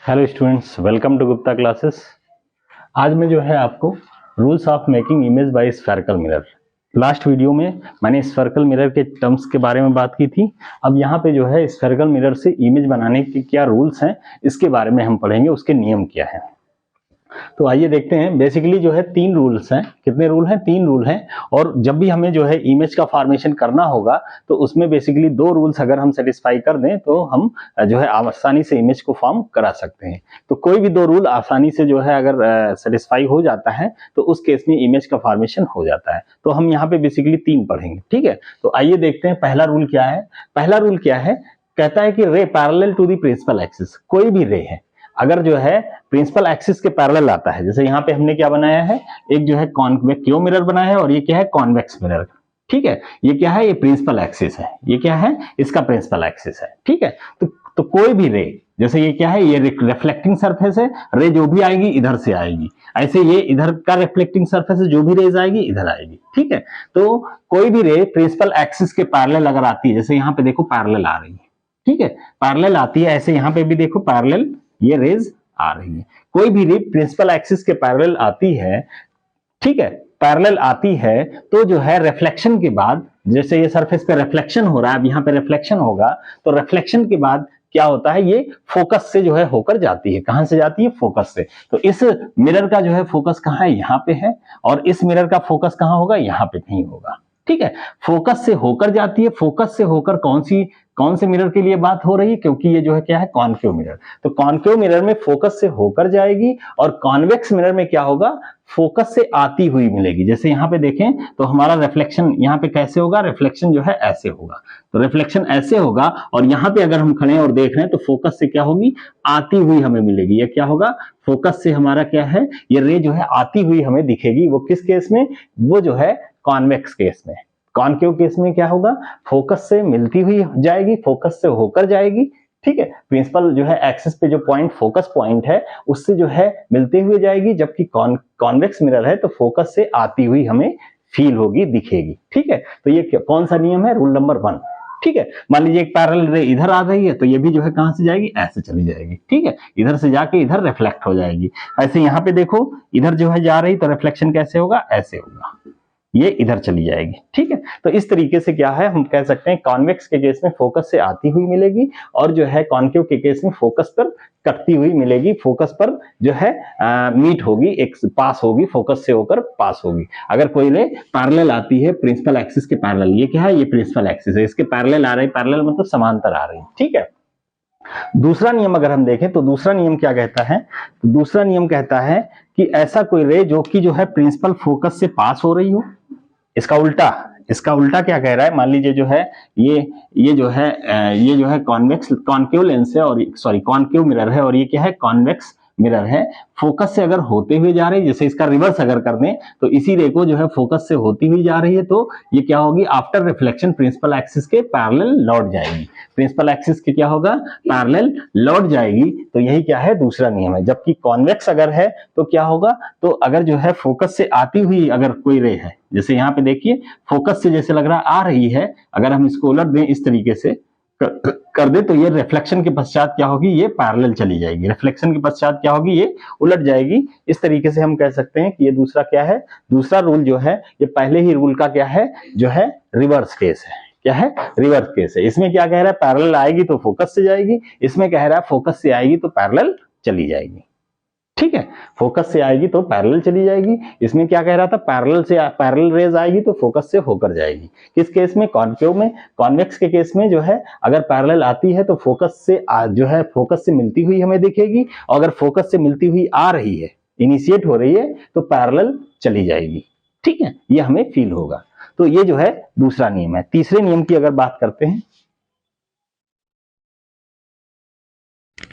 Hello students, welcome to Gupta classes. आज मैं जो है आपको rules of making image by spherical mirror. Last video में मैंने स्फेरिकल मिरर के टर्म्स के बारे में बात की थी। अब यहाँ पे जो है स्फेरिकल मिरर से इमेज बनाने के क्या रूल्स हैं, इसके बारे में हम पढ़ेंगे, उसके नियम क्या हैं। तो आइए देखते हैं। बेसिकली जो है 3 रूल्स हैं। कितने रूल हैं? 3 रूल हैं। और जब भी हमें जो है इमेज का फॉर्मेशन करना होगा तो उसमें बेसिकली 2 रूल्स अगर हम सेटिस्फाई कर दें तो हम जो है आसानी से इमेज को फॉर्म करा सकते हैं। तो कोई भी 2 रूल आसानी से जो है अगर सेटिस्फाई हो जाता है तो उस केस में इमेज का फॉर्मेशन हो जाता है। तो हम यहाँ पे बेसिकली 3 पढ़ेंगे, ठीक है। तो आइए देखते हैं पहला रूल क्या है। पहला रूल क्या है? कहता है कि ray parallel to the principal axis. कोई भी रे है अगर जो है प्रिंसिपल एक्सिस के पैरेलल आता है, जैसे यहाँ पे हमने क्या बनाया है, एक जो है कॉन्वेक्स मिरर बनाया है और ये क्या है, कॉन्वेक्स मिरर, ठीक है। ये क्या है? ये प्रिंसिपल एक्सिस है। ये क्या है? इसका प्रिंसिपल एक्सिस है, ठीक है। तो कोई भी रे, जैसे ये क्या है, ये रिफ्लेक्टिंग सरफेस है, रे जो भी आएगी इधर से आएगी। ऐसे ये इधर का रिफ्लेक्टिंग सरफेस है, जो भी रेज आएगी इधर आएगी, ठीक है। तो कोई भी रे प्रिंसिपल एक्सिस के पैरेलल अगर आती है, जैसे यहाँ पे देखो पैरेलल आ रही है, ठीक है, पैरेलल आती है। ऐसे यहाँ पे भी देखो पैरेलल ये रेज आ रही है। कोई भी रे प्रिंसिपल एक्सिस के पैरेलल आती है, ठीक है, पैरेलल आती है, तो जो है रिफ्लेक्शन के बाद, जैसे ये सरफेस पे रिफ्लेक्शन हो रहा है, अब यहाँ पे रिफ्लेक्शन होगा, तो रिफ्लेक्शन के बाद क्या होता है, ये फोकस से जो है होकर जाती है। कहां से जाती है? फोकस से। तो इस मिरर का जो है फोकस कहां है? यहाँ पे है। और इस मिरर का फोकस कहां होगा? यहाँ पे नहीं होगा, ठीक है। फोकस से होकर जाती है। फोकस से होकर कौन से मिरर के लिए बात हो रही है? क्योंकि ये जो है क्या है, कॉन्केव मिरर। तो कॉन्केव मिरर में फोकस से होकर जाएगी और कॉन्वेक्स मिरर में क्या होगा, फोकस से आती हुई मिलेगी। जैसे यहाँ पे देखें तो हमारा रिफ्लेक्शन यहाँ पे कैसे होगा, रिफ्लेक्शन जो है ऐसे होगा। तो रिफ्लेक्शन ऐसे होगा और यहाँ पे अगर हम खड़े और देख रहे हैं तो फोकस से क्या होगी, आती हुई हमें मिलेगी। ये क्या होगा, फोकस से हमारा क्या है, ये रे जो है आती हुई हमें दिखेगी। वो किस केस में? वो जो है कॉन्वेक्स केस में। कॉन्केव केस में क्या होगा, फोकस से मिलती हुई जाएगी, फोकस से होकर जाएगी, ठीक है। प्रिंसिपल जो है एक्सिस पे जो पॉइंट, फोकस पॉइंट है, उससे जो है मिलते हुए जाएगी। जबकि कॉन्वेक्स मिरर है तो फोकस से आती हुई हमें फील होगी, दिखेगी, ठीक है। तो ये कौन सा नियम है? रूल नंबर 1, ठीक है। मान लीजिए एक पैरेलल रे इधर आ रही है तो ये भी जो है कहां से जाएगी, ऐसे चली जाएगी, ठीक है। इधर से जाके इधर रिफ्लेक्ट हो जाएगी। ऐसे यहाँ पे देखो इधर जो है जा रही, तो रिफ्लेक्शन कैसे होगा, ऐसे होगा, ये इधर चली जाएगी, ठीक है। तो इस तरीके से क्या है, हम कह सकते हैं कॉन्वेक्स के केस में फोकस से आती हुई मिलेगी और जो है कॉन्केव के केस में फोकस पर कटती हुई मिलेगी। फोकस पर जो है मीट होगी, एक पास होगी, फोकस से होकर पास होगी। अगर कोई रे पैरेलल आती है प्रिंसिपल एक्सिस के पैरेलल, ये क्या है, ये प्रिंसिपल एक्सिस है, इसके पैरेलल आ रही, पैरेलल मतलब समांतर आ रही, ठीक है। दूसरा नियम अगर हम देखें तो दूसरा नियम क्या कहता है, तो दूसरा नियम कहता है कि ऐसा कोई रे जो कि जो है प्रिंसिपल फोकस से पास हो रही हो। इसका उल्टा क्या कह रहा है, मान लीजिए जो है ये जो है कॉन्केव लेंस है, और सॉरी कॉन्केव मिरर है, और ये क्या है, कॉन्वेक्स मिरर है। फोकस से अगर होते हुए जा रही है, जैसे इसका रिवर्स अगर कर दें तो इसी रे को जो है फोकस से होती हुई जा रही है, तो ये क्या होगी, आफ्टर रिफ्लेक्शन प्रिंसिपल एक्सिस के पैरेलल लौट जाएगी। प्रिंसिपल एक्सिस के क्या होगा, पैरेलल लौट जाएगी। तो यही क्या है, दूसरा नियम है। जबकि कॉन्वेक्स अगर है तो क्या होगा, तो अगर जो है फोकस से आती हुई अगर कोई रे है, जैसे यहाँ पे देखिए फोकस से जैसे लग रहा आ रही है, अगर हम इसको उलट दें इस तरीके से कर दे, तो ये रिफ्लेक्शन के पश्चात क्या होगी, ये पैरेलल चली जाएगी। रिफ्लेक्शन के पश्चात क्या होगी, ये उलट जाएगी। इस तरीके से हम कह सकते हैं कि ये दूसरा क्या है, दूसरा रूल जो है ये पहले ही रूल का क्या है, जो है रिवर्स केस है। क्या है, रिवर्स केस है। इसमें क्या कह रहा है, पैरेलल आएगी तो फोकस से जाएगी, इसमें कह रहा है फोकस से आएगी तो पैरेलल चली जाएगी, ठीक है। फोकस से आएगी तो पैरेलल चली जाएगी। इसमें क्या कह रहा था, पैरेलल रेज आएगी तो फोकस से होकर जाएगी। किस केस में, कॉन्केव में। कॉन्वेक्स के केस में जो है अगर पैरेलल आती है तो फोकस से जो है फोकस से मिलती हुई हमें दिखेगी, और अगर फोकस से मिलती हुई आ रही है, इनिशिएट हो रही है, तो पैरेलल चली जाएगी, ठीक है। ये हमें फील होगा। तो ये जो है दूसरा नियम है। तीसरे नियम की अगर बात करते हैं,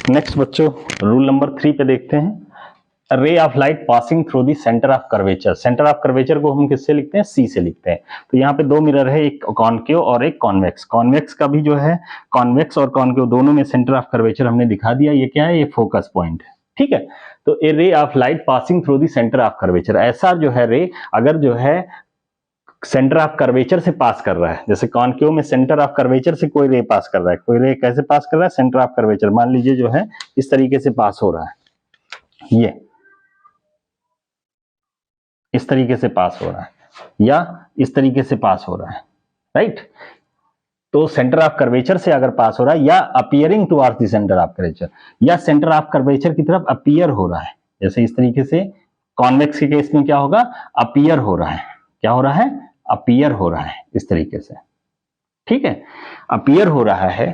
नेक्स्ट बच्चों रूल नंबर 3 पे देखते हैं। रे of light passing through the centre of curvature. Centre of curvature को हम किससे लिखते हैं, सी से लिखते हैं। तो यहाँ पे 2 मिरर है, एक कॉन्केव और एक कॉन्वेक्स। कॉन्वेक्स का भी जो है, कॉन्वेक्स और कॉन्केव दोनों में सेंटर ऑफ कर्वेचर हमने दिखा दिया। ये क्या है, ये फोकस पॉइंट है, ठीक है। तो a ray of light passing through the centre of curvature, ऐसा जो है रे अगर जो है सेंटर ऑफ कर्वेचर से पास कर रहा है, जैसे कॉनकेव में सेंटर ऑफ कर्वेचर से कोई रे पास कर रहा है, कोई रे कैसे पास कर रहा है, सेंटर ऑफ कर्वेचर मान लीजिए जो है इस तरीके से पास हो रहा है, ये इस तरीके से पास हो रहा है या इस तरीके से पास हो रहा है, राइट। तो सेंटर ऑफ कर्वेचर से अगर पास हो रहा है या appearing towards the centre of curvature या सेंटर ऑफ कर्वेचर की तरफ अपीयर हो रहा है, जैसे इस तरीके से कॉन्वेक्स के केस में क्या होगा, अपीयर हो रहा है, क्या हो रहा है, अपीयर हो रहा है इस तरीके से, ठीक है। अपीयर हो रहा है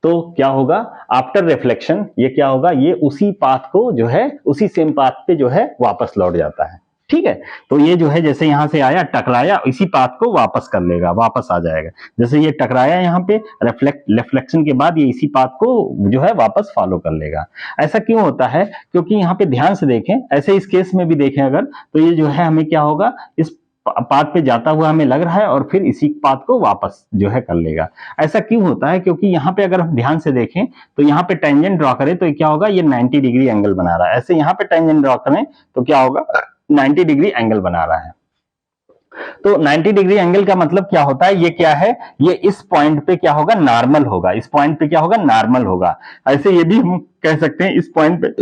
तो क्या होगा, आफ्टर रिफ्लेक्शन ये क्या होगा, ये उसी पाथ को जो है उसी सेम पाथ पे जो है वापस लौट जाता है, ठीक है। तो ये जो है जैसे यहां से आया टकराया, इसी पाथ को वापस कर लेगा, वापस आ जाएगा। जैसे ये टकराया यहाँ पे रिफ्लेक्शन के बाद ये इसी पाथ को जो है वापस फॉलो कर लेगा। ऐसा क्यों होता है, क्योंकि यहाँ पे ध्यान से देखें, ऐसे इस केस में भी देखें अगर, तो ये जो है हमें क्या होगा, इस पाथ पे जाता हुआ हमें लग रहा है और फिर इसी पाथ को वापस जो है कर लेगा। ऐसा क्यों होता है, क्योंकि यहाँ पे अगर हम ध्यान से देखें तो यहाँ पे टेंजेंट ड्रॉ करें तो क्या होगा, ये 90 डिग्री एंगल बना रहा है। ऐसे यहाँ पे टेंजेंट ड्रॉ करें तो क्या होगा, 90 डिग्री एंगल बना रहा है। तो 90 डिग्री एंगल का मतलब क्या होता है, ये क्या है, ये इस पॉइंट पे क्या होगा, नॉर्मल होगा, इस पॉइंट पे क्या होगा, नॉर्मल होगा। ऐसे ये भी हम कह सकते हैं इस पॉइंट पे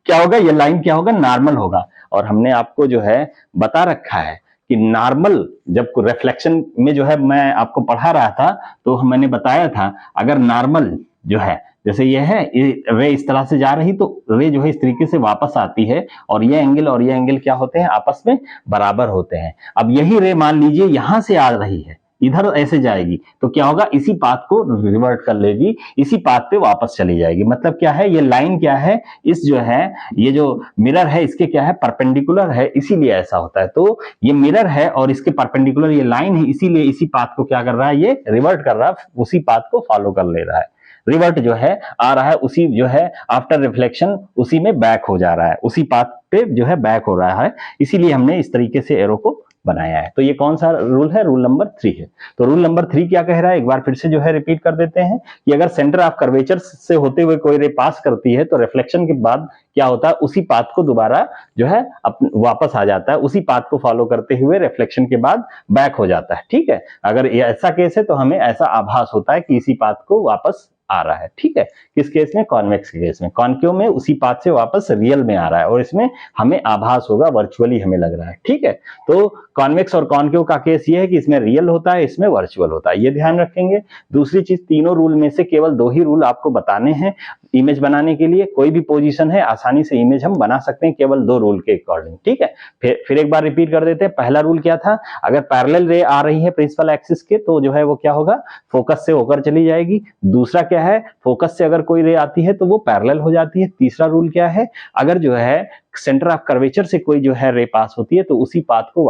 क्या होगा, ये लाइन क्या होगा, नॉर्मल होगा। और हमने आपको जो है बता रखा है कि नॉर्मल जब रिफ्लेक्शन में जो है मैं आपको पढ़ा रहा था तो मैंने बताया था, अगर नॉर्मल जो है जैसे ये है, रे इस तरह से जा रही तो रे जो है इस तरीके से वापस आती है और ये एंगल क्या होते हैं, आपस में बराबर होते हैं। अब यही रे मान लीजिए यहां से आ रही है, इधर ऐसे जाएगी तो क्या होगा, इसी पाथ को रिवर्ट कर लेगी, इसी पाथ पे वापस चली जाएगी। मतलब क्या है, ये लाइन क्या है, इस जो है ये जो मिरर है इसके क्या है, परपेंडिकुलर है, इसीलिए ऐसा होता है। तो ये मिरर है और इसके परपेंडिकुलर ये लाइन है, इसीलिए इसी पाथ को क्या कर रहा है, ये रिवर्ट कर रहा है, उसी पाथ को फॉलो कर ले रहा है। रिवर्ट जो है आ रहा है, उसी जो है आफ्टर रिफ्लेक्शन उसी में बैक हो जा रहा है, उसी पाथ पे जो है बैक हो रहा है, इसीलिए हमने इस तरीके से एरो को बनाया है। तो ये कौन सा रूल है, रूल नंबर 3 है। तो रूल नंबर 3 क्या कह रहा है, एक बार फिर से जो है रिपीट कर देते हैं कि अगर सेंटर ऑफ कर्वेचर से होते हुए कोई रे पास करती है तो रिफ्लेक्शन के बाद क्या होता है, उसी पाथ को दोबारा जो है वापस आ जाता है, उसी पाथ को फॉलो करते हुए रिफ्लेक्शन के बाद बैक हो जाता है, ठीक है। अगर ऐसा केस है तो हमें ऐसा आभास होता है कि इसी पाथ को वापस आ रहा है, ठीक है। किस केस में, कॉन्वेक्स के केस में। कॉनकेव में उसी पाथ से वापस रियल में आ रहा है और इसमें हमें आभास होगा, वर्चुअली हमें लग रहा है, ठीक है। तो कॉन्वेक्स और कॉनकेव का केस ये है कि इसमें रियल होता है, इसमें वर्चुअल होता है, ये ध्यान रखेंगे। दूसरी चीज, तीनों रूल में से केवल 2 ही रूल आपको बताने हैं इमेज बनाने के लिए। कोई भी पोजीशन है आसानी से इमेज हम बना सकते हैं केवल 2 रूल के अकॉर्डिंग, ठीक है। फिर एक बार रिपीट कर देते हैं। पहला रूल क्या था, अगर पैरेलल रे आ रही है प्रिंसिपल एक्सिस के तो जो है वो क्या होगा, फोकस से होकर चली जाएगी। दूसरा क्या है, फोकस से अगर कोई रे आती है तो वो पैरेलल हो जाती है। तीसरा रूल क्या है, अगर जो है सेंटर ऑफ कर्वेचर से कोई जो है रे पास होती है तो उसी पाथ को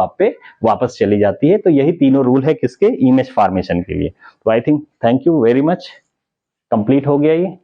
वापस चली जाती है। तो यही तीनों रूल है किसके, इमेज फॉर्मेशन के लिए। तो I think thank you very much, complete हो गया ये।